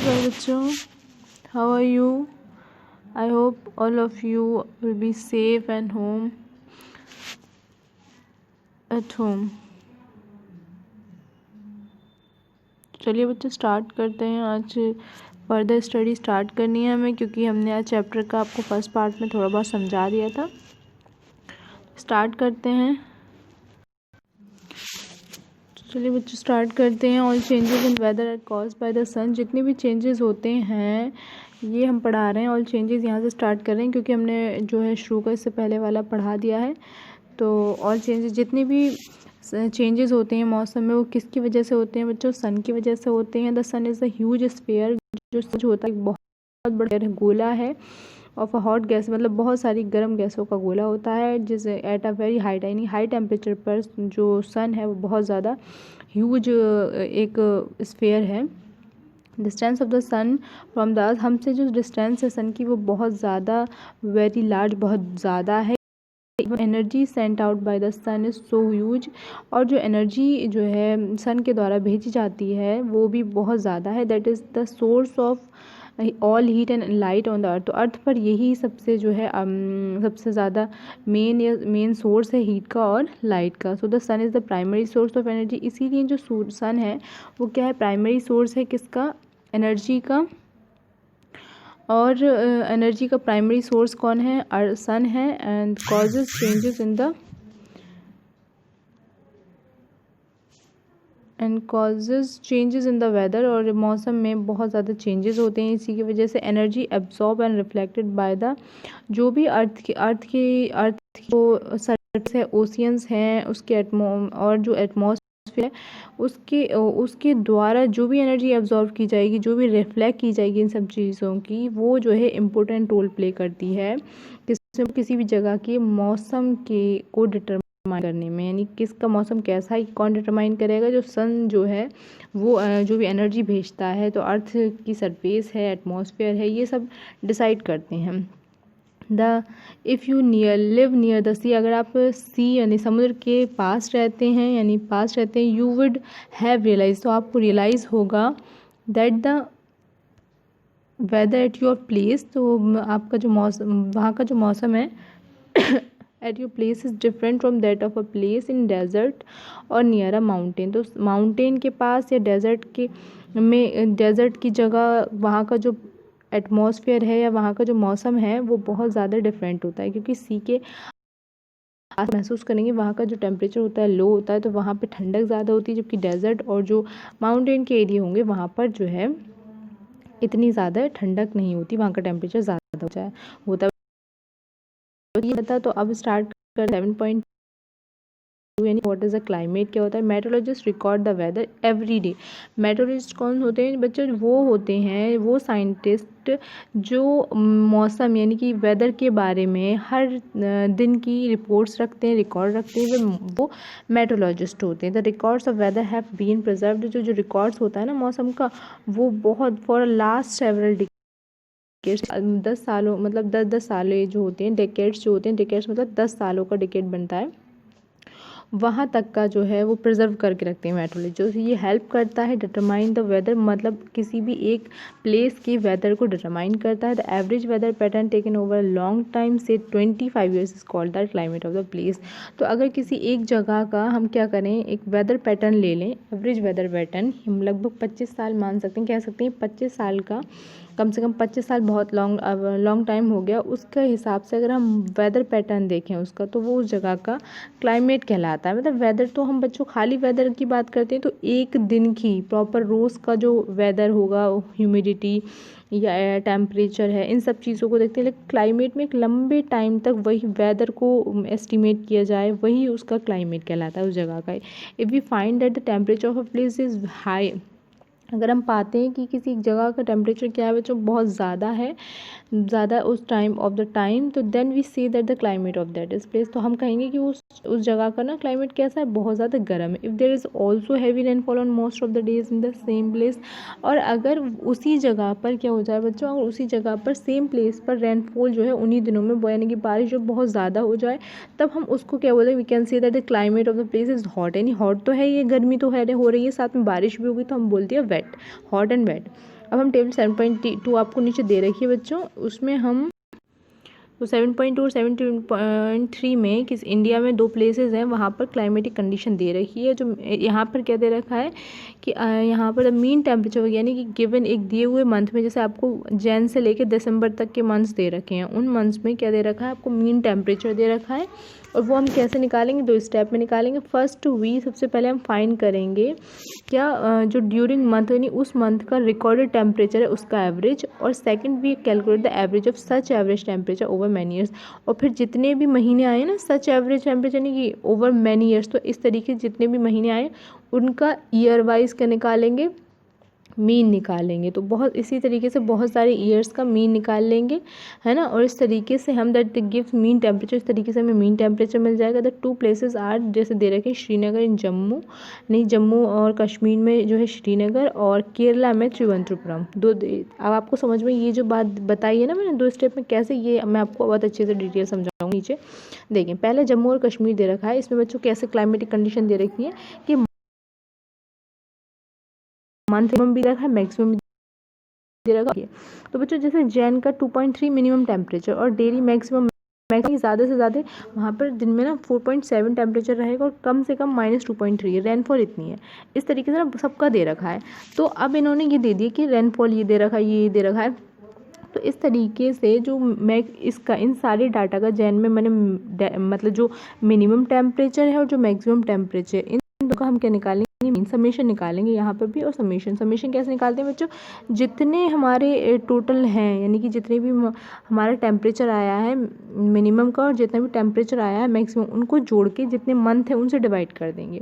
प्यारे बच्चों, how are you? I hope all of you will be safe and at home. चलिए बच्चों start करते हैं। आज फर्दर स्टडी स्टार्ट करनी है हमें, क्योंकि हमने आज चैप्टर का आपको फर्स्ट पार्ट में थोड़ा बहुत समझा दिया था। स्टार्ट करते हैं। चलिए बच्चों स्टार्ट करते हैं। All changes in weather are caused by the sun. जितने भी चेंजेस होते हैं ये हम पढ़ा रहे हैं। ऑल चेंजेस यहाँ से स्टार्ट कर रहे हैं, क्योंकि हमने जो है शुरू का इससे पहले वाला पढ़ा दिया है। तो ऑल चेंजेस, जितने भी चेंजेस होते हैं मौसम में, वो किसकी वजह से होते हैं बच्चों? सन की वजह से होते हैं। The sun is a huge sphere, जो होता है बहुत बड़ा गोला है ऑफ अ हॉट गैस, मतलब बहुत सारी गर्म गैसों का गोला होता है, जिसे एट अ वेरी हाई यानी हाई टेम्परेचर पर जो सन है वो बहुत ज़्यादा ह्यूज एक स्फीयर है। Distance of the sun from the earth, हमसे जो डिस्टेंस है सन की वो बहुत ज़्यादा वेरी लार्ज, बहुत ज़्यादा है। Energy sent out by the sun is so huge, और जो एनर्जी जो है सन के द्वारा भेजी जाती है वो भी बहुत ज़्यादा है। That is the source of all heat and light on the earth. तो अर्थ पर यही सबसे जो है सबसे ज़्यादा मेन सोर्स है हीट का और लाइट का। So the sun is the primary source of energy. इसीलिए जो सन है वो क्या है? प्राइमरी सोर्स है किसका? एनर्जी का। और एनर्जी का प्राइमरी सोर्स कौन है? सन है। And causes changes in the weather, और मौसम में बहुत ज़्यादा चेंजेस होते हैं। इसी की वजह से energy absorb and reflected by the, जो भी अर्थ की जो सरफेस है, ओशियंस हैं, उसके और जो एटमॉस्फेयर उसके द्वारा जो भी एनर्जी एब्जॉर्ब की जाएगी, जो भी रिफ्लेक्ट की जाएगी इन सब चीज़ों की, वो जो है इम्पोर्टेंट रोल प्ले करती है किसी भी जगह के मौसम के को डिटरमाइन करने में। यानी किसका मौसम कैसा है कौन डिटरमाइन करेगा? जो सन जो है वो जो भी एनर्जी भेजता है, तो अर्थ की सरफेस है, एटमॉस्फेयर है, ये सब डिसाइड करते हैं। If you live near the sea, अगर आप सी यानी समुद्र के पास रहते हैं, यू वुड हैव रियलाइज, तो आपको रियलाइज़ होगा that the weather at your place, तो आपका जो मौसम, वहाँ का जो मौसम है at your place is different from that of a place in desert और नियर अ माउंटेन। तो माउंटेन के पास या डेजर्ट की जगह वहाँ का जो एटमॉस्फेयर है या वहाँ का जो मौसम है वो बहुत ज़्यादा डिफरेंट होता है, क्योंकि सी के आप महसूस करेंगे वहाँ का जो टेम्परेचर होता है लो होता है, तो वहाँ पे ठंडक ज़्यादा होती है, जबकि डेजर्ट और जो माउंटेन के एरिया होंगे वहाँ पर जो है इतनी ज़्यादा ठंडक नहीं होती, वहाँ का टेम्परेचर ज़्यादा होता है। ये बता, तो अब स्टार्ट कर 7.2 यानी व्हाट इज़ द क्लाइमेट, क्या होता है? Meteorologist record the weather every day. Meteorologist कौन होते हैं बच्चों? वो होते हैं वो साइंटिस्ट जो मौसम यानी कि वेदर के बारे में हर दिन की रिपोर्ट्स रखते हैं, रिकॉर्ड रखते हैं, वो मेट्रोलॉजिस्ट होते हैं। The records of weather have been preserved, जो रिकॉर्ड्स होता है ना मौसम का, वो बहुत फॉर लास्ट सेवरल 10 सालों, मतलब 10 साल जो होते हैं, डेकेड्स जो होते हैं, डेकेड्स मतलब 10 सालों का डेकेड बनता है, वहाँ तक का जो है वो प्रिजर्व करके रखते हैं मेट्रोलॉजिस्ट। ये हेल्प करता है डिटरमाइन द वेदर, मतलब किसी भी एक प्लेस की वेदर को डिटरमाइन करता है। The average weather pattern taken over long time say 25 years is called the climate of the place. तो अगर किसी एक जगह का हम क्या करें, एक वेदर पैटर्न ले लें, एवरेज वेदर पैटर्न हम लगभग 25 साल मान सकते हैं, कह सकते हैं 25 साल का, कम से कम 25 साल बहुत लॉन्ग टाइम हो गया, उसके हिसाब से अगर हम वेदर पैटर्न देखें उसका, तो वो उस जगह का क्लाइमेट कहलाता है। मतलब वेदर तो हम बच्चों खाली वेदर की बात करते हैं तो एक दिन की प्रॉपर रोज़ का जो वेदर होगा, ह्यूमिडिटी या टेम्परेचर है, इन सब चीज़ों को देखते हैं। लेकिन क्लाइमेट में एक लंबे टाइम तक वही वेदर को एस्टिमेट किया जाए, वही उसका क्लाइमेट कहलाता है उस जगह का। If we find that the temperature of a place is high, अगर हम पाते हैं कि किसी जगह का टेम्परेचर क्या है बच्चों, बहुत ज़्यादा उस टाइम ऑफ द टाइम, तो then we see that the climate of that is place, तो हम कहेंगे कि उस जगह का ना क्लाइमेट कैसा है, बहुत ज़्यादा गर्म है। If there is also heavy rainfall on most of the days in the same place, और अगर उसी जगह पर क्या हो जाए बच्चों, अगर उसी जगह पर सेम प्लेस पर रेनफॉल जो है उन्हीं दिनों में यानी कि बारिश जो बहुत ज़्यादा हो जाए, तब हम उसको क्या बोलते हैं, we can say that the climate of the place is hot. यानी हॉट तो है, ये गर्मी तो है हो रही है, साथ में बारिश भी होगी, तो हम बोलते हैं वेट, हॉट एंड वेट। अब हम टेबल 7.2 आपको नीचे दे रखी है बच्चों, उसमें हम तो 7.2 और 7.3 में किस इंडिया में 2 प्लेसेस हैं, वहाँ पर क्लाइमेटिक कंडीशन दे रखी है। जो यहाँ पर क्या दे रखा है कि यहाँ पर मीन टेम्परेचर यानी कि गिवन एक दिए हुए मंथ में, जैसे आपको जैन से लेकर दिसंबर तक के मंथ्स दे रखे हैं, उन मंथ्स में क्या दे रखा है आपको मीन टेम्परेचर दे रखा है। और वो हम कैसे निकालेंगे, 2 स्टेप में निकालेंगे। फर्स्ट वी सबसे पहले हम फाइंड करेंगे क्या जो ड्यूरिंग मंथ यानी उस मंथ का रिकॉर्डेड टेम्परेचर है उसका एवरेज, और second we calculate the average of such average temperature over many years. और फिर जितने भी महीने आए ना सच एवरेज टेम्परेचर यानी कि ओवर मैनी ईयर्स, तो इस तरीके से जितने भी महीने आए उनका ईयर वाइज क्या निकालेंगे, मीन निकालेंगे। तो बहुत इसी तरीके से बहुत सारे ईयर्स का मीन निकाल लेंगे, है ना। और इस तरीके से हम दैट गिव्स मीन टेम्परेचर, इस तरीके से हमें मीन टेम्परेचर मिल जाएगा। द 2 प्लेसेस आर जैसे दे रखे श्रीनगर इन जम्मू, नहीं जम्मू और कश्मीर में जो है श्रीनगर, और केरला में त्रिवेंद्रपुरम। अब आपको समझ में ये जो बात बताई है ना मैंने 2 स्टेप में कैसे, ये मैं आपको बहुत अच्छे से डिटेल समझाऊंगी। नीचे देखिए पहले जम्मू और कश्मीर दे रखा है, इसमें बच्चों कैसे क्लाइमेटिक कंडीशन दे रखी है कि मिनिमम भी रखा है मैक्सिमम दे रखा है। तो बच्चों जैसे जैन का 2.3 मिनिमम टेम्परेचर और डेली मैक्सिमम ज़्यादा से ज़्यादा वहाँ पर दिन में ना 4.7 टेम्परेचर रहेगा और कम से कम -2.3 है, रेनफॉल इतनी है। इस तरीके से ना सबका दे रखा है। तो अब इन्होंने ये दे दिया कि रेनफॉल ये दे रखा है, ये दे रखा है। तो इस तरीके से जो मैं इसका इन सारे डाटा का जैन में मैंने मतलब जो मिनिमम टेम्परेचर है और जो मैक्सिमम टेम्परेचर, इन दोनों का हम क्या निकालेंगे, समेशन निकालेंगे यहाँ पर भी। और समेशन कैसे निकालते हैं बच्चों, जितने हमारे टोटल हैं यानी कि जितने भी हमारा टेम्परेचर आया है मिनिमम का और जितना भी टेम्परेचर आया है मैक्सिमम, उनको जोड़ के जितने मंथ है उनसे डिवाइड कर देंगे।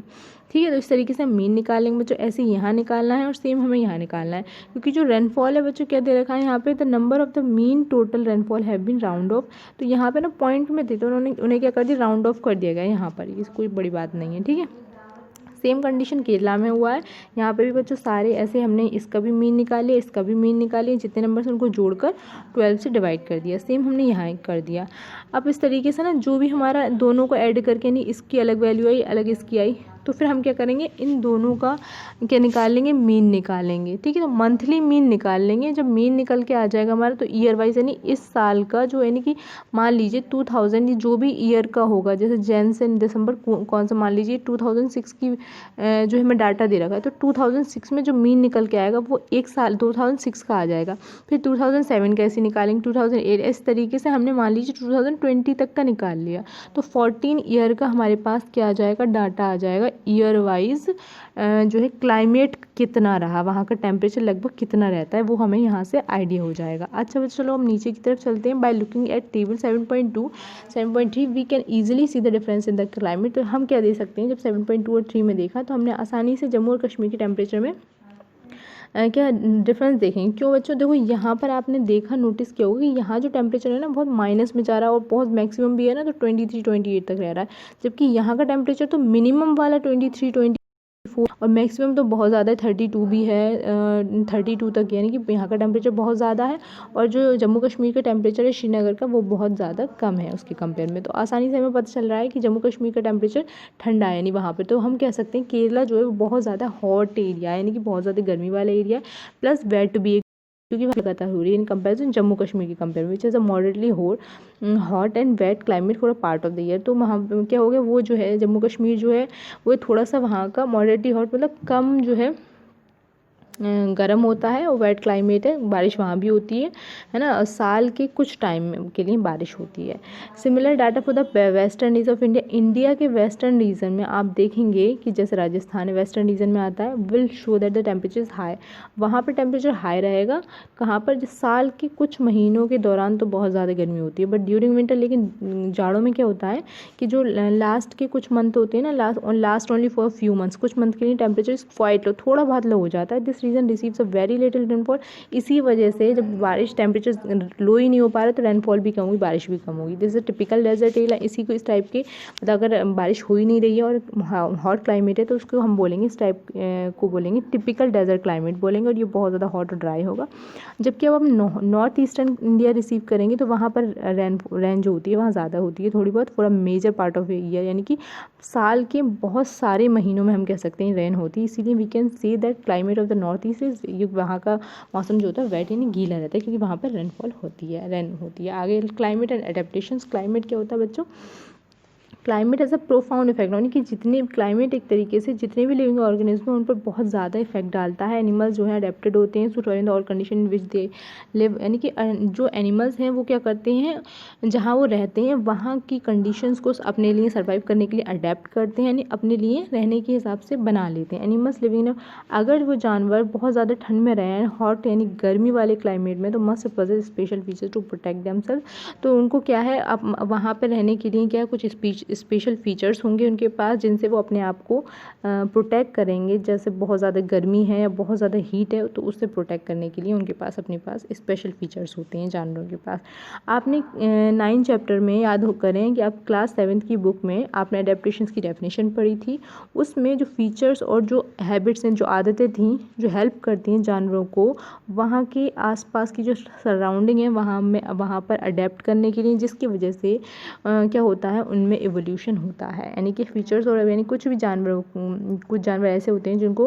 ठीक है, तो इस तरीके से हम मीन निकालेंगे बच्चों। ऐसे यहाँ निकालना है और सेम हमें यहाँ निकालना है, क्योंकि जो रेनफॉल है बच्चों क्या दे रखा है यहाँ पे, the number of the mean total rainfall have been round off. तो यहाँ पे ना पॉइंट में थे तो उन्हें क्या कर दिया, राउंड ऑफ कर दिया गया यहाँ पर। ये कोई बड़ी बात नहीं है, ठीक है। सेम कंडीशन केरला में हुआ है। यहाँ पे भी बच्चों सारे ऐसे हमने इसका भी मीन निकाले, इसका भी मीन निकाले, जितने नंबर से उनको जोड़कर 12 से डिवाइड कर दिया। सेम हमने यहाँ कर दिया। अब इस तरीके से ना जो भी हमारा दोनों को ऐड करके नहीं इसकी अलग वैल्यू आई अलग इसकी आई, तो फिर हम क्या करेंगे, इन दोनों का क्या निकालेंगे, मीन निकालेंगे। ठीक है, तो मंथली मीन निकाल लेंगे। जब मीन निकल के आ जाएगा हमारा तो ईयर वाइज यानी इस साल का जो यानी कि मान लीजिए 2000 जो भी ईयर का होगा, जैसे जैन से दिसंबर कौन सा मान लीजिए 2006 की जो हमें डाटा दे रखा है, तो 2006 में जो मीन निकल के आएगा वो एक साल 2006 का आ जाएगा। फिर 2007 कैसे निकालेंगे, 2008, इस तरीके से हमने मान लीजिए 2020 तक का निकाल लिया। तो 14 ईयर का हमारे पास क्या आ जाएगा, डाटा आ जाएगा ईयर वाइज। जो है क्लाइमेट कितना रहा, वहाँ का टेम्परेचर लगभग कितना रहता है, वो हमें यहाँ से आइडिया हो जाएगा। अच्छा बच्चों चलो हम नीचे की तरफ चलते हैं। By looking at table 7.2 7.3 we can easily see the difference in the climate. तो हम क्या दे सकते हैं, जब 7.2 और 3 में देखा तो हमने आसानी से जम्मू और कश्मीर के टेम्परेचर में क्या डिफरेंस देखेंगे। क्यों बच्चों, देखो यहाँ पर आपने देखा नोटिस किया होगा कि यहाँ जो टेम्परेचर है ना बहुत माइनस में जा रहा है और बहुत मैक्सिमम भी है ना तो 23-28 तक रह रहा है, जबकि यहाँ का टेम्परेचर तो मिनिमम वाला 23-24 और मैक्सिमम तो बहुत ज़्यादा है, 32 भी है, 32 तक, यानी कि यहाँ का टेम्परेचर बहुत ज़्यादा है। और जो जम्मू कश्मीर का टेम्परेचर है श्रीनगर का वो बहुत ज़्यादा कम है उसके कंपेयर में। तो आसानी से हमें पता चल रहा है कि जम्मू कश्मीर का टेम्परेचर ठंडा है यानी वहाँ पर। तो हम कह सकते हैं केरला जो है वो बहुत ज़्यादा हॉट एरिया है, यानी कि बहुत ज़्यादा गर्मी वाला एरिया प्लस वेट भी है, क्योंकि वहाँ लगातार हो रही है इन कंपेरिजन जम्मू कश्मीर के compare which is a moderately hot and wet climate for a part of the year. तो वहाँ क्या हो गया, वो जो है जम्मू कश्मीर जो है वो थोड़ा सा वहाँ का मॉडरेटली हॉट मतलब कम जो है गर्म होता है और वेट क्लाइमेट है, बारिश वहाँ भी होती है ना। साल के कुछ टाइम के लिए बारिश होती है। Similar data for the western region of India. India के वेस्टर्न रीजन में आप देखेंगे कि जैसे राजस्थान है वेस्टर्न रीजन में आता है, will show that the temperature is high. वहाँ पर टेम्परेचर हाई रहेगा। कहाँ पर, जिस साल के कुछ महीनों के दौरान तो बहुत ज़्यादा गर्मी होती है बट ड्यूरिंग विंटर, लेकिन जाड़ों में क्या होता है कि जो लास्ट के कुछ मंथ होते हैं ना, last only for few months, कुछ मंथ के लिए टेम्परेचर क्वाइट लो, थोड़ा बहुत लो हो जाता है। This region receives a very little rainfall. इसी वजह से जब बारिश टेम्परेचर लो ही नहीं हो पा रहा तो रेनफॉल भी कम होगी, बारिश भी कम होगी। This is typical desert area. इसी को इस टाइप के मतलब अगर बारिश हो ही नहीं रही है और हॉट क्लाइमेट है तो उसको हम बोलेंगे इस टाइप को बोलेंगे टिपिकल डेजर्ट क्लाइमेट बोलेंगे, और ये बहुत ज़्यादा हॉट और ड्राई होगा। जबकि अब हम नॉर्थ ईस्टर्न इंडिया रिसीव करेंगे तो वहाँ पर रेन जो होती है वहाँ ज़्यादा होती है थोड़ी बहुत, पूरा मेजर पार्ट ऑफ ईयर, यानी कि साल के बहुत सारे महीनों में हम कह सकते हैं रेन होती है। इसीलिए we can say that climate of the north north east ये वहाँ का मौसम जो होता है वेट यानी गीला रहता है, क्योंकि वहाँ पर रेनफॉल होती है, रेन होती है। आगे क्लाइमेट एंड एडेप्टेशंस। क्लाइमेट क्या होता है बच्चों? Climate has a profound effect, यानी कि जितने क्लाइमेट एक तरीके से जितने भी लिविंग ऑर्गेनिज्म हैं उन पर बहुत ज़्यादा इफेक्ट डालता है। एनिमल्स जो हैं अडेप्टेड होते हैं to tolerate the all condition in which they live, यानी कि जो एनिमल्स हैं वो क्या करते हैं, जहाँ वो रहते हैं वहाँ की कंडीशंस को अपने लिए सर्वाइव करने के लिए अडेप्ट करते हैं, यानी अपने लिए रहने के हिसाब से बना लेते हैं। एनिमल्स लिविंग, अगर वो जानवर बहुत ज़्यादा ठंड में रहे हैं, हॉट यानी गर्मी वाले क्लाइमेट में, तो must possess special features to protect themselves. तो उनको क्या है, अब वहाँ पर रहने के लिए क्या कुछ स्पेशल फीचर्स होंगे उनके पास जिनसे वो अपने आप को प्रोटेक्ट करेंगे। जैसे बहुत ज़्यादा गर्मी है या बहुत ज़्यादा हीट है तो उससे प्रोटेक्ट करने के लिए उनके पास अपने पास स्पेशल फीचर्स होते हैं जानवरों के पास। आपने 9 चैप्टर में याद करें कि आप क्लास 7th की बुक में आपने अडेप्टेशंस की डेफिनेशन पढ़ी थी। उसमें जो फीचर्स और जो हैबिट्स हैं, जो आदतें थीं जो हेल्प करती हैं जानवरों को वहाँ के आसपास की जो सराउंडिंग है वहाँ पर अडेप्ट करने के लिए, जिसकी वजह से क्या होता है, उनमें एवोल्यूशन होता है। यानी कि फीचर्स और यानी कुछ जानवर ऐसे होते हैं जिनको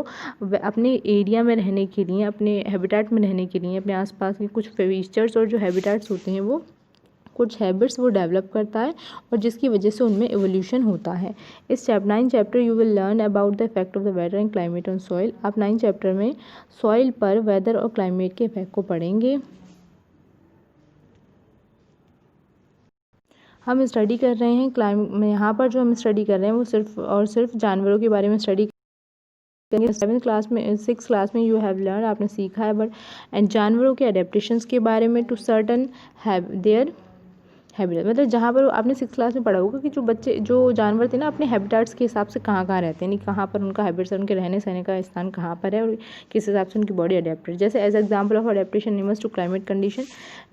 अपने एरिया में रहने के लिए, अपने हैबिटेट में रहने के लिए, अपने आसपास के कुछ फीचर्स और जो हैबिटेट्स होते हैं वो कुछ हैबिट्स वो डेवलप करता है और जिसकी वजह से उनमें एवोल्यूशन होता है। इस 9 chapter you will learn about the effect of the weather and climate on soil. आप 9 चैप्टर में सॉइल पर वेदर और क्लाइमेट के इफेक्ट को पढ़ेंगे। हम स्टडी कर रहे हैं यहाँ पर जो हम स्टडी कर रहे हैं वो सिर्फ और सिर्फ जानवरों के बारे में स्टडी करेंगे। 7th क्लास में 6th क्लास में यू हैव लर्न, आपने सीखा है बट एंड जानवरों के अडेप्टेशंस के बारे में टू सर्टन देयर हैबिटेट, मतलब जहाँ पर आपने 6th क्लास में पढ़ा होगा कि जो जानवर थे ना अपने हैबिटेट्स के हिसाब से कहाँ रहते हैं, नहीं कहाँ पर उनका हैबिट्स है, उनके रहने सहने का स्थान कहाँ पर है और किस हिसाब से उनकी बॉडी अडेप्टेड। जैसे as example of adaptation animals to climate condition,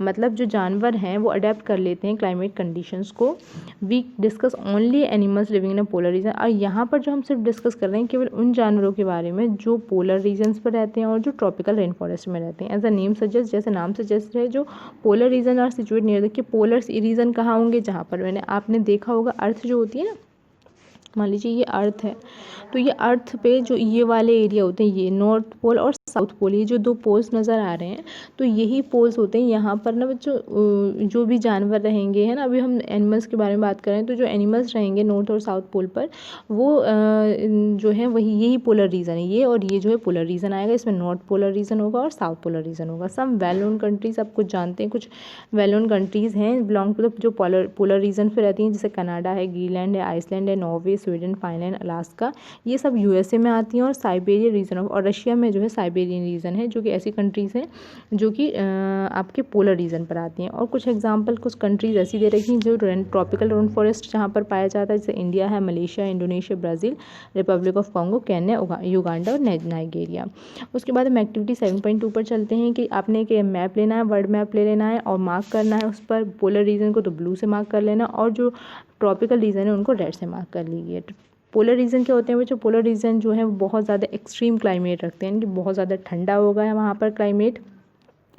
मतलब जो जानवर हैं वो अडेप्ट कर लेते हैं क्लाइमेट कंडीशंस को। We discuss only animals living in a polar region, और यहाँ पर जो हम सिर्फ डिस्कस कर रहे हैं केवल उन जानवरों के बारे में जो पोलर रीजन्स पर रहते हैं और जो ट्रॉपिकल रेन फॉरेस्ट में रहते हैं। एज अ नेम सजेस्ट, जैसे नाम सजेस्ट है, जो polar region are situate near, देखिए पोलर रीजन कहाँ होंगे, जहाँ पर आपने देखा होगा अर्थ जो होती है ना, मान लीजिए ये अर्थ है तो ये अर्थ पे जो ये वाले एरिया होते हैं, ये नॉर्थ पोल और साउथ पोल, ये जो 2 पोल्स नज़र आ रहे हैं तो यही पोल्स होते हैं। यहाँ पर ना बच्चों जो भी जानवर रहेंगे, है ना, अभी हम एनिमल्स के बारे में बात करें तो जो एनिमल्स रहेंगे नॉर्थ और साउथ पोल पर वो जो है वही यही पोलर रीजन है, ये और ये जो है पोलर रीजन आएगा। इसमें नॉर्थ पोलर रीजन होगा और साउथ पोलर रीजन होगा। सम वेल नोन कंट्रीज आप कुछ जानते हैं, कुछ वेल नोन कंट्रीज़ हैं बिलोंग टू द जो पोलर रीजन पर रहती हैं, जैसे कनाडा है, ग्रीनलैंड है, आइसलैंड है, नॉर्वे, स्वीडन, फाइनलैंड, अलास्का, ये सब यूएसए में आती हैं। और साइबेरिया रीजन और रशिया में जो है साइबेरियन रीजन है, जो कि ऐसी कंट्रीज़ हैं जो कि आपके पोलर रीजन पर आती हैं। और कुछ एग्जांपल कुछ कंट्रीज़ ऐसी दे रखी हैं जो ट्रॉपिकल रेन फॉरेस्ट जहाँ पर पाया जाता है, जैसे इंडिया है, Malaysia, Indonesia, Brazil, Republic of Congo, Kenya, Uganda और नाइजीरिया। उसके बाद हम एक्टिविटी 7.2 पर चलते हैं कि आपने एक मैप लेना है, वर्ल्ड मैप ले लेना है और मार्क करना है उस पर। पोलर रीजन को तो ब्लू से मार्क कर लेना और जो ट्रॉपिकल रीजन है उनको रेड से मार्क कर लीजिए। पोलर रीजन क्या होते हैं बच्चों? पोलर रीजन जो है वो बहुत ज़्यादा एक्सट्रीम क्लाइमेट रखते हैं, यानी कि बहुत ज़्यादा ठंडा होगा है वहाँ पर climate.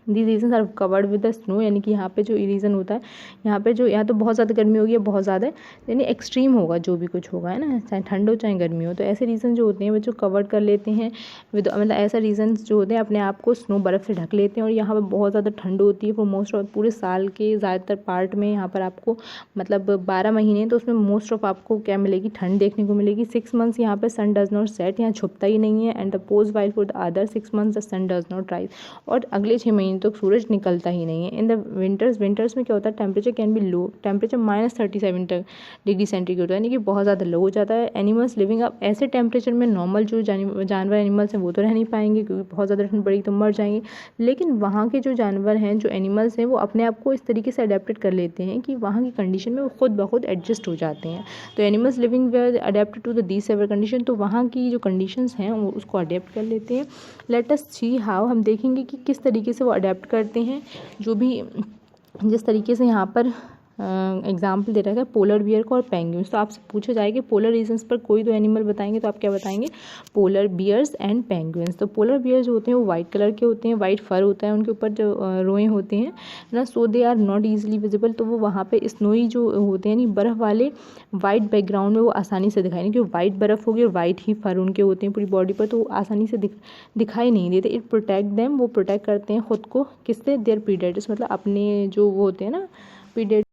These region are covered with the snow, यानी कि यहाँ पे जो रीजन होता है यहाँ पे जो या तो बहुत ज़्यादा गर्मी होगी या बहुत ज़्यादा यानी एक्सट्रीम होगा जो भी कुछ होगा, है ना, चाहे ठंड हो चाहे गर्मी हो। तो ऐसे रीजन जो होते हैं बच्चों कवर कर लेते हैं विद, मतलब ऐसा रीजन जो होते हैं अपने आप को स्नो बर्फ़ से ढक लेते हैं। और यहाँ पर बहुत ज़्यादा ठंड होती है फॉर मोस्ट ऑफ पूरे साल के ज़्यादातर पार्ट में। यहाँ पर आपको मतलब 12 महीने तो उसमें मोस्ट ऑफ आपको क्या मिलेगी, ठंड देखने को मिलेगी। 6 मंथ्स यहाँ पर सन डज नॉट सेट, यहाँ छुपता ही नहीं है। And the poles while for the other 6 months the sun does not rise, और अगले 6 महीने तक सूरज निकलता ही नहीं है। इन द विंटर्स में क्या होता है, temperature can be low, temperature -37 degree centigrade होता है, यानी कि बहुत ज़्यादा लो हो जाता है। एनिमल्स लिविंग अब ऐसे टेम्परेचर में नॉर्मल जो जानवर एनिमल्स हैं वो तो रह नहीं पाएंगे क्योंकि बहुत ज़्यादा ठंड पड़ेगी तो मर जाएंगे। लेकिन वहाँ के जो जानवर हैं, जो एनिमल्स हैं, वो अपने आप को इस तरीके से अडेप्टेड कर लेते हैं कि वहाँ की कंडीशन में वो खुद ब खुद एडजस्ट हो जाते हैं। तो animals living were adapted to the these severe condition, तो वहाँ की जो कंडीशंस हैं वो उसको अडेप्ट कर लेते हैं। लेट अस सी हाउ, हम देखेंगे कि किस तरीके से वो अडेप्ट करते हैं। जो भी जिस तरीके से यहाँ पर एग्जाम्पल दे रखा है पोलर बियर को और पेंगुइन्स। तो आपसे पूछा जाए कि पोलर रीजन्स पर कोई दो एनिमल बताएंगे तो आप क्या बताएंगे, पोलर बियर्स एंड पेंगुइन्स। तो पोलर बियर्स जो होते हैं वो वाइट कलर के होते हैं, वाइट फर होता है उनके ऊपर जो रोएं होते हैं ना, so they are not easily visible. तो वो वहाँ पे स्नोई जो होते हैं नहीं बर्फ़ वाले वाइट बैकग्राउंड में वो आसानी से दिखाई नहीं, क्योंकि वाइट बर्फ़ होगी और वाइट ही फर उनके होते हैं पूरी बॉडी पर, तो वो आसानी से दिखाई नहीं देते। इट प्रोटेक्ट देम, वो प्रोटेक्ट करते हैं खुद को किससे, देयर प्रीडेटर्स, मतलब अपने जो वो होते हैं ना predators.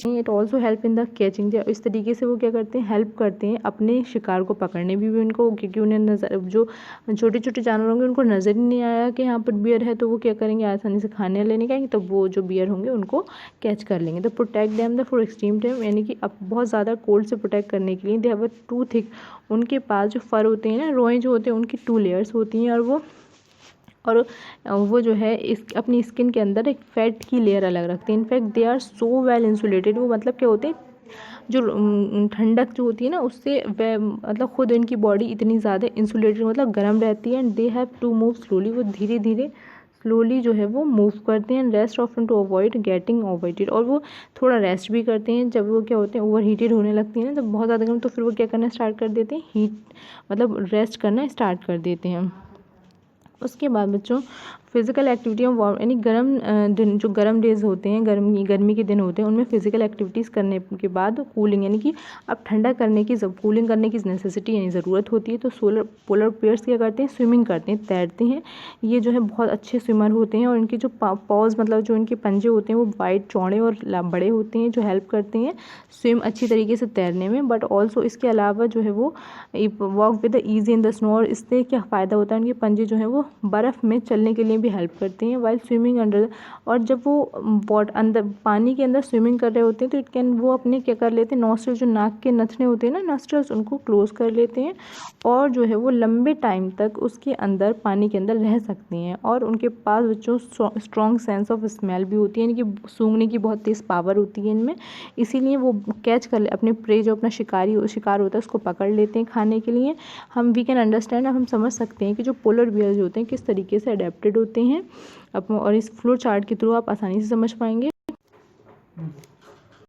It also help in the catching, इस तरीके से वो क्या करते हैं, हेल्प करते हैं अपने शिकार को पकड़ने भी उनको, क्योंकि उन्हें नज़र जो छोटे छोटे जानवर होंगे उनको नज़र ही नहीं आया कि यहाँ पर बियर है, तो वो क्या करेंगे, आसानी से खाने लेने का, तो वो जो बियर होंगे उनको कैच कर लेंगे। तो protect them the for extreme time, यानी कि अब बहुत ज़्यादा कोल्ड से प्रोटेक्ट करने के लिए they have a too thick, उनके पास जो फर होते हैं ना, रोएं जो होते हैं उनकी 2 लेयर्स होती हैं, और वो जो है इस अपनी स्किन के अंदर एक फैट की लेयर अलग रखते हैं। In fact they are so well insulated, वो मतलब क्या होते हैं, जो ठंडक जो होती है ना उससे मतलब खुद इनकी बॉडी इतनी ज़्यादा इंसुलेटेड मतलब गर्म रहती है। And they have to move slowly, वो धीरे धीरे स्लोली जो है वो मूव करते हैं। Rest often to avoid getting overheated, और वो थोड़ा रेस्ट भी करते हैं जब वो क्या होते हैं ओवर हीटेड होने लगती है ना, जब बहुत ज़्यादा गर्म, तो फिर वो क्या करना स्टार्ट कर देते हैं, हीट मतलब रेस्ट करना स्टार्ट कर देते हैं। उसके बाद बच्चों फिज़िकल एक्टिविटी ऑफ यानी दिन, जो गर्म डेज होते हैं, गर्मी के दिन होते हैं, उनमें फ़िज़िकल एक्टिविटीज़ करने के बाद कूलिंग, यानी कि अब ठंडा करने की कूलिंग करने की नेसेसिटी यानी ज़रूरत होती है। तो पोलर बियर्स क्या करते हैं, स्विमिंग करते हैं, तैरते हैं। ये जो है बहुत अच्छे स्विमर होते हैं, और इनके जो पॉज मतलब जो इनके पंजे होते हैं वो वाइड चौड़े और बड़े होते हैं, जो हेल्प करते हैं स्विम अच्छी तरीके से तैरने में। बट ऑल्सो इसके अलावा जो है वो walk with the easy in the snow, और इससे क्या फ़ायदा होता है, उनके पंजे जो हैं वो बर्फ़ में चलने के लिए भी हेल्प करते हैं। वाइल स्विमिंग अंडर, और जब वो अंदर पानी के अंदर स्विमिंग कर रहे होते हैं तो इट कैन, वो अपने क्या कर लेते हैं, नॉस्ट्रल जो नाक के नथने होते हैं ना, नॉस्ट्रल्स, उनको क्लोज कर लेते हैं, और जो है वो लंबे टाइम तक उसके अंदर पानी के अंदर रह सकते हैं। और उनके पास बच्चों स्ट्रॉन्ग सेंस ऑफ स्मेल भी होती है, यानी कि सूंघने की बहुत तेज़ पावर होती है इनमें, इसीलिए वो कैच कर ले अपने प्रे, जो अपना शिकार होता है उसको पकड़ लेते हैं खाने के लिए। हम वी कैन अंडरस्टैंड, अब हम समझ सकते हैं कि जो पोलर बियर होते हैं किस तरीके से अडेप्टेड होते हैं, और इस फ्लो चार्ट के थ्रू आप आसानी से समझ पाएंगे।